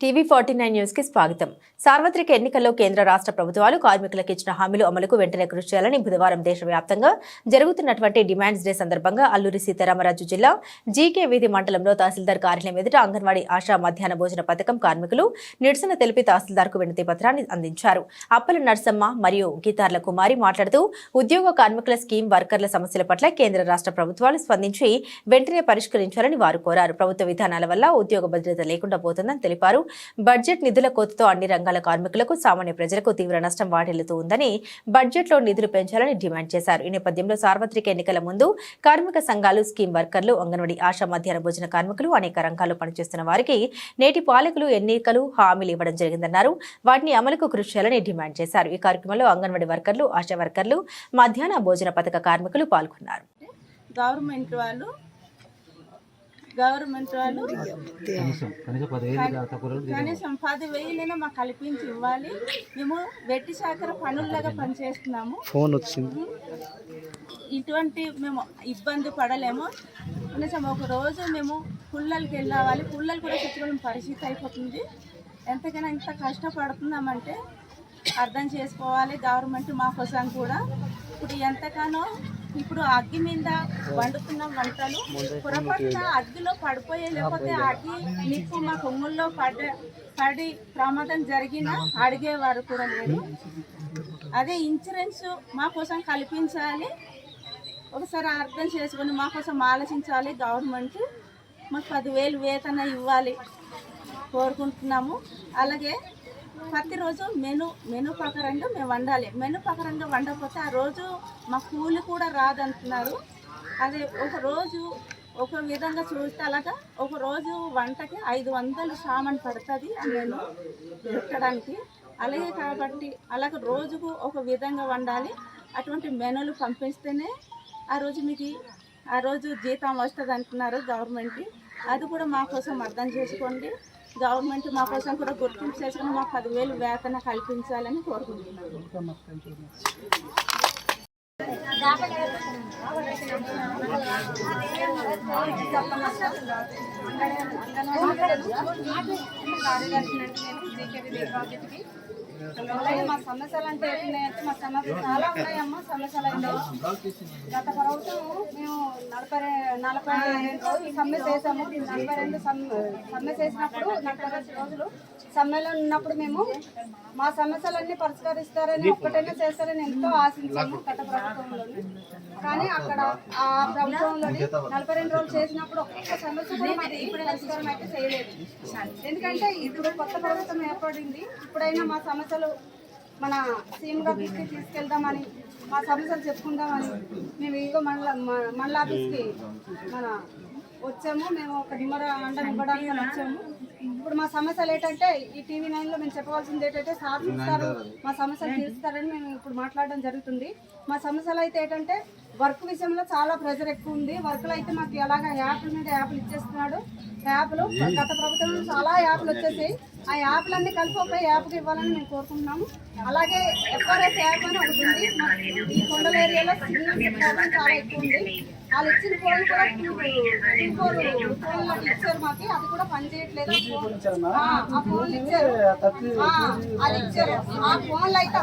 TV49 news కి స్వాగతం. సార్వత్రిక ఎన్నికల్లో కేంద్ర రాష్ట్ర ప్రభుత్వాలు కార్మికులకు ఇచ్చిన హామీల అమలుకు వెంటనే కృషి చేయాలని బుధవారం దేశవ్యాప్తంగా జరుగుతున్నటువంటి డిమాండ్స్ డే సందర్భంగా అల్లూరి సీతారామరాజు జిల్లా జీకే వీధి మండలంలో తహసీల్దార్ కార్యాలయం ఎదుట అంగన్వాడీ ఆశా మధ్యాహ్న భోజన పథకం కార్మికులు నిరసన తెలిపి తహసీల్దార్కు వినతి పత్రాన్ని అందించారు. అప్పల నర్సమ్మ మరియు గీతార్ల కుమారి మాట్లాడుతూ ఉద్యోగ కార్మికుల స్కీమ్ వర్కర్ల సమస్యల పట్ల కేంద్ర రాష్ట్ర ప్రభుత్వాలు స్పందించి వెంటనే పరిష్కరించాలని వారు కోరారు. ప్రభుత్వ విధానాల వల్ల ఉద్యోగ భద్రత లేకుండా పోతుందని తెలిపారు. బడ్జెట్ నిధుల కోతతో అన్ని రంగాల కార్మికులకు సామాన్య ప్రజలకు తీవ్ర నష్టం వాటిల్లుతూ ఉందని బడ్జెట్లో నిధులు పెంచాలని డిమాండ్ చేశారు. ఈ నేపథ్యంలో సార్వత్రిక ఎన్నికల ముందు కార్మిక సంఘాలు, స్కీమ్ వర్కర్లు, అంగన్వాడీ ఆశా మధ్యాహ్న భోజన కార్మికులు అనేక రంగాల్లో పనిచేస్తున్న వారికి నేటి పాలకులు ఎన్నికలు హామీలు ఇవ్వడం జరిగిందన్నారు. వాటిని అమలుకు కృషి చేయాలని డిమాండ్ చేశారు. ఈ కార్యక్రమంలో అంగన్వాడీ వర్కర్లు, ఆశా వర్కర్లు, మధ్యాహ్న భోజన పథక కార్మికులు పాల్గొన్నారు. గవర్నమెంట్ వాళ్ళు కనీసం 10,000 మాకు కల్పించి ఇవ్వాలి. మేము వెట్టి శాఖర పనుల్లాగా పనిచేస్తున్నాము. ఫోన్ వచ్చింది, ఇటువంటి మేము ఇబ్బంది పడలేము. కనీసం ఒక రోజు మేము పుల్లలకి వెళ్ళాలి, పుల్లలు కూడా తెచ్చుకోవడం పరిస్థితి అయిపోతుంది. ఎంతకైనా ఇంత కష్టపడుతున్నామంటే అర్థం చేసుకోవాలి. గవర్నమెంట్ మా కోసం కూడా ఇప్పుడు ఎంతగానో ఇప్పుడు అగ్గి మీద వండుతున్న వంటలు పొరపాటున అగ్గిలో పడిపోయే, లేకపోతే అగ్గి నిప్పు మా కొమ్ముల్లో పడి ప్రమాదం జరిగినా అడిగేవారు కూడా లేరు. అదే ఇన్సూరెన్స్ మా కోసం కల్పించాలి. ఒకసారి అర్థం చేసుకొని మా కోసం ఆలోచించాలి. గవర్నమెంట్ మాకు 10,000 వేతన ఇవ్వాలి కోరుకుంటున్నాము. అలాగే ప్రతిరోజు మెను ప్రకారంగా మేము వండాలి. మెను ప్రకారంగా వండకపోతే ఆ రోజు మా కూలి కూడా రాదంటున్నారు. అదే ఒక రోజు ఒక విధంగా చూస్తే అలాగా ఒక రోజు వంటకి 500 సామాన్ పడుతుంది ఆ మెను పెట్టడానికి. అలాగే కాబట్టి అలాగే రోజుకు ఒక విధంగా వండాలి. అటువంటి మెనులు పంపిస్తేనే ఆ రోజు జీతం వస్తుంది అంటున్నారు గవర్నమెంట్. అది కూడా మా కోసం అర్థం చేసుకోండి. గవర్నమెంట్ మా కోసం కూడా గుర్తింపు చేసుకుని మాకు 10,000 వేతన కల్పించాలని కోరుకుంటున్నాను. అలాగే మా సమస్యలు అంటే ఏంటంటే మా సమస్యలు చాలా ఉన్నాయమ్మా. సమస్యలు అంటే గత ప్రభుత్వం మేము 42 రోజులు సమ్మె చేసాము. 42 సమ్మె చేసినప్పుడు 42 రోజులు సమ్మెలో ఉన్నప్పుడు మేము మా సమస్యలన్నీ పరిష్కరిస్తారని, ఒక్కటైనా చేస్తారని ఎంతో ఆశించాము గత ప్రభుత్వంలోని. కానీ అక్కడ ఆ ప్రభుత్వంలోని 42 రోజులు చేసినప్పుడు ఒక్క సమస్య కూడా మాకు ఇప్పుడు పరిష్కారం అయితే చేయలేదు. ఎందుకంటే ఇప్పుడు కొత్త ప్రభుత్వం ఏర్పడింది. ఇప్పుడైనా మా సమస్యలు మన సీఎం గారి దృష్టికి తీసుకెళ్దామని, మా సమస్యలు చెప్పుకుందామని మేము ఇగో మండల ఆఫీస్కి వచ్చాము. మేము ఒక అండం ఇవ్వడానికి వచ్చాము. ఇప్పుడు మా సమస్యలు ఏంటంటే ఈ TV9లో మేము చెప్పవలసింది ఏంటంటే సార్ చూస్తారు, మా సమస్యలు తీరుస్తారని మేము ఇప్పుడు మాట్లాడడం జరుగుతుంది. మా సమస్యలు అయితే ఏంటంటే వర్క్ విషయంలో చాలా ప్రెజర్ ఎక్కువ ఉంది. వర్క్లు అయితే మాకు ఎలాగ యాప్ల మీద యాప్లు ఇచ్చేస్తున్నాడు. యాప్లు గత ప్రభుత్వంలో చాలా యాప్లు వచ్చేసాయి. ఆ యాప్లన్నీ కలిపి ఒక యాప్కి ఇవ్వాలని మేము కోరుకుంటున్నాము. అలాగే FRS యాప్ అని ఒకటి ఉంది. ఈ కొండల ఏరియాలో సిగ్నల్ ప్రాబ్లం చాలా ఎక్కువ ఉంది. వాళ్ళు ఇచ్చిన ఫోన్ కూడా 2-4 ఫోన్లు ఇచ్చారు మాకు. అది కూడా పనిచేయట్లేదు. ఆ ఫోన్లు ఇచ్చారు, అది ఇచ్చారు. ఆ ఫోన్లు అయితే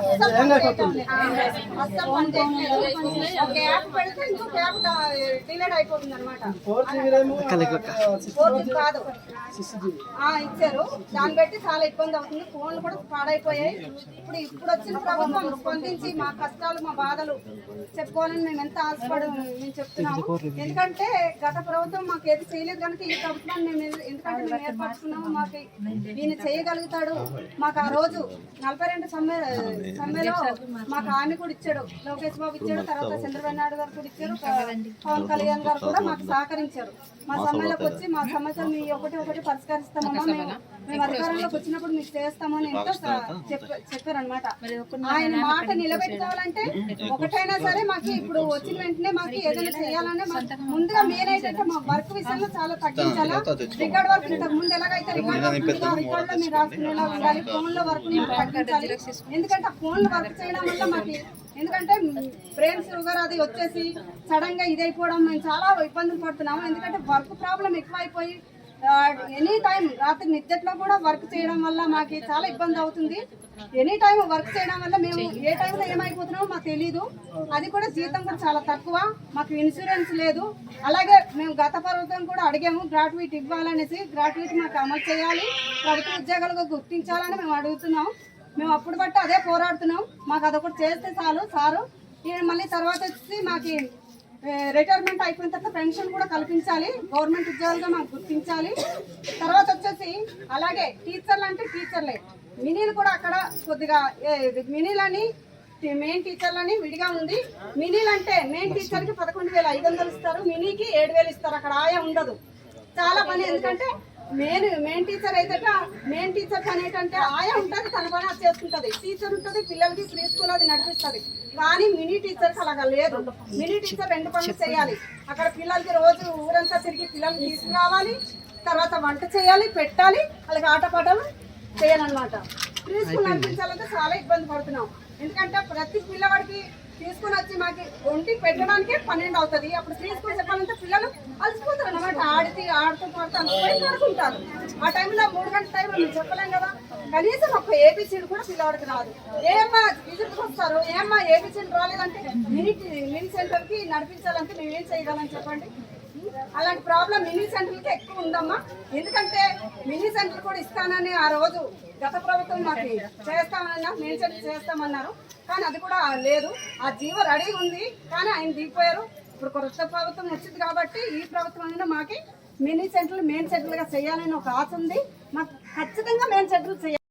అస్సలు పనిచేయట్లేదు. ఒక యాప్ పెడితే ఇంకొక యాప్ డిలీట్ అయిపోతుంది అనమాట. 4G కాదు ఇచ్చారు. దాన్ని బట్టి చాలా ఇబ్బంది అవుతుంది. ఫోన్లు కూడా పాడైపోయాయి. ఇప్పుడు వచ్చిన ప్రభుత్వం స్పందించి మా కష్టాలు, మా బాధలు చెప్పుకోవాలని మేము ఎంత ఆశపడి మేము చెప్తున్నాము. ఎందుకంటే గత ప్రభుత్వం మాకు ఏది చేయలేదు కనుక ఈ ప్రభుత్వాన్ని మేము మేము ఏర్పరచుకున్నాము. మాకు ఈయన చేయగలుగుతాడు. మాకు ఆ రోజు 42 సమ్మెలో మాకు హామీ కూడా ఇచ్చాడు. లోకేష్ బాబు ఇచ్చాడు, తర్వాత చంద్రబాబు నాయుడు గారు కూడా ఇచ్చారు, పవన్ కళ్యాణ్ గారు కూడా మాకు సహకరించారు. మా సమ్మెలోకి వచ్చి మా సమస్యలు మీ ఒకటి పరిష్కరిస్తామమ్మా, మేము అధికారంలోకి వచ్చినప్పుడు మీకు చేస్తామని ఎంతో చెప్పారనమాట. ఆయన మాట నిలబెట్టుకోవాలంటే ఒకటైనా సరే మాకు ఇప్పుడు వచ్చిన వెంటనే మాకు ఏదైనా చేయాలనే ముందుగా మెయిన్ అయితే మా వర్క్ విషయంలో చాలా తగ్గించాలా. రికార్డ్ వర్క్ ఇంతకు ముందు ఎలాగైతే రికార్డ్ లో మీరు రాసుకునేలా ఉండాలి. ఫోన్ లో వర్క్ తగ్గించాలి. ఎందుకంటే ఆ ఫోన్ లో వర్క్ చేయడం వల్ల మాకు ఎందుకంటే బ్రెయిన్ షుగర్ అది వచ్చేసి సడన్ గా ఇదైపోవడం మేము చాలా ఇబ్బందులు పడుతున్నాము. ఎందుకంటే వర్క్ ప్రాబ్లం ఎక్కువ అయిపోయి ఎనీ టైం రాత్రి నిద్రలో కూడా వర్క్ చేయడం వల్ల మాకు చాలా ఇబ్బంది అవుతుంది. ఎనీ టైం వర్క్ చేయడం వల్ల మేము ఏ టైంలో ఏమైపోతున్నామో మాకు తెలీదు. అది కూడా జీతం కూడా చాలా తక్కువ, మాకు ఇన్సూరెన్స్ లేదు. అలాగే మేము గత ప్రభుత్వం కూడా అడిగాము గ్రాట్యుటీ ఇవ్వాలనేసి, గ్రాట్యుటీ మాకు అమలు చేయాలి, ప్రభుత్వ ఉద్యోగాలుగా గుర్తించాలని మేము అడుగుతున్నాం. మేము అప్పుడు బట్టి అదే పోరాడుతున్నాం. మాకు అదొకటి చేస్తే చాలు సారు. మళ్ళీ తర్వాత వచ్చి మాకు రిటైర్మెంట్ అయిపోయిన తర్వాత పెన్షన్ కూడా కల్పించాలి, గవర్నమెంట్ ఉద్యోగాలుగా మాకు గుర్తించాలి. తర్వాత వచ్చేసి అలాగే టీచర్లు అంటే టీచర్లే, మినీలు కూడా అక్కడ కొద్దిగా మినీలని మెయిన్ టీచర్లని విడిగా ఉంది. మినీలు అంటే మెయిన్ టీచర్కి 11,500 ఇస్తారు, మినీకి 7,000 ఇస్తారు. అక్కడ ఆయా ఉండదు, చాలా పని. ఎందుకంటే మెయిన్ టీచర్ అయితే మెయిన్ టీచర్ పని ఏంటంటే ఆయా ఉంటుంది, తన పని అది చేసుకుంటుంది. టీచర్ ఉంటుంది, పిల్లలకి ప్రీ స్కూల్ అది నడిపిస్తుంది. కానీ మినీ టీచర్కి అలాగా లేదు. మినీ టీచర్ 2 పనులు చేయాలి. అక్కడ పిల్లలకి రోజు ఊరంతా తిరిగి పిల్లల్ని తీసుకురావాలి, తర్వాత వంట చేయాలి, పెట్టాలి, అలాగే ఆటపాటలు చేయాలన్నమాట. ప్రీ స్కూల్ నడిపించాలంటే చాలా ఇబ్బంది పడుతున్నాం. ఎందుకంటే ప్రతి పిల్లవాడికి తీసుకుని వచ్చి మాకు ఒంటి పెట్టడానికే 12 అవుతుంది. అప్పుడు ప్రీ స్కూల్ చెప్పాలంటే పిల్లలు అలసిపోతారు అన్నమాట. ఆడుతూ పాడుతూ అలసిపోయి పడుకుంటారు. ఆ టైంలో 3 గంటల టైంలో మేము చెప్పలేం కదా. కనీసం ఒక ఏబీసీలు కూడా పిల్లవాడికి రాదు. ఏమ్మా విజిట్కి వస్తారు, ఏమ్మా ఏబీసీలు రాలేదంటే మినీ సెంటర్కి నడిపించాలంటే మేము ఏం చేయగలం చెప్పండి. అలాంటి ప్రాబ్లం మినీ సెంటర్కి ఎక్కువ ఉందమ్మా. ఎందుకంటే మినీ సెంటర్ కూడా ఇస్తానని ఆ రోజు గత ప్రభుత్వం మాకు చేస్తామన్నా, మినీ సెంటర్ చేస్తామన్నారు. కానీ అది కూడా లేదు. ఆ జీవో రెడీ ఉంది కానీ ఆయన దిగిపోయారు. ఇప్పుడు కొత్త ప్రభుత్వం వచ్చింది కాబట్టి ఈ ప్రభుత్వం మాకి మినీ సెంటర్లు మెయిన్ సెంటర్లుగా చేయాలని ఒక ఆశ ఉంది. మాకు ఖచ్చితంగా మెయిన్ సెంటర్లు చేయాలి.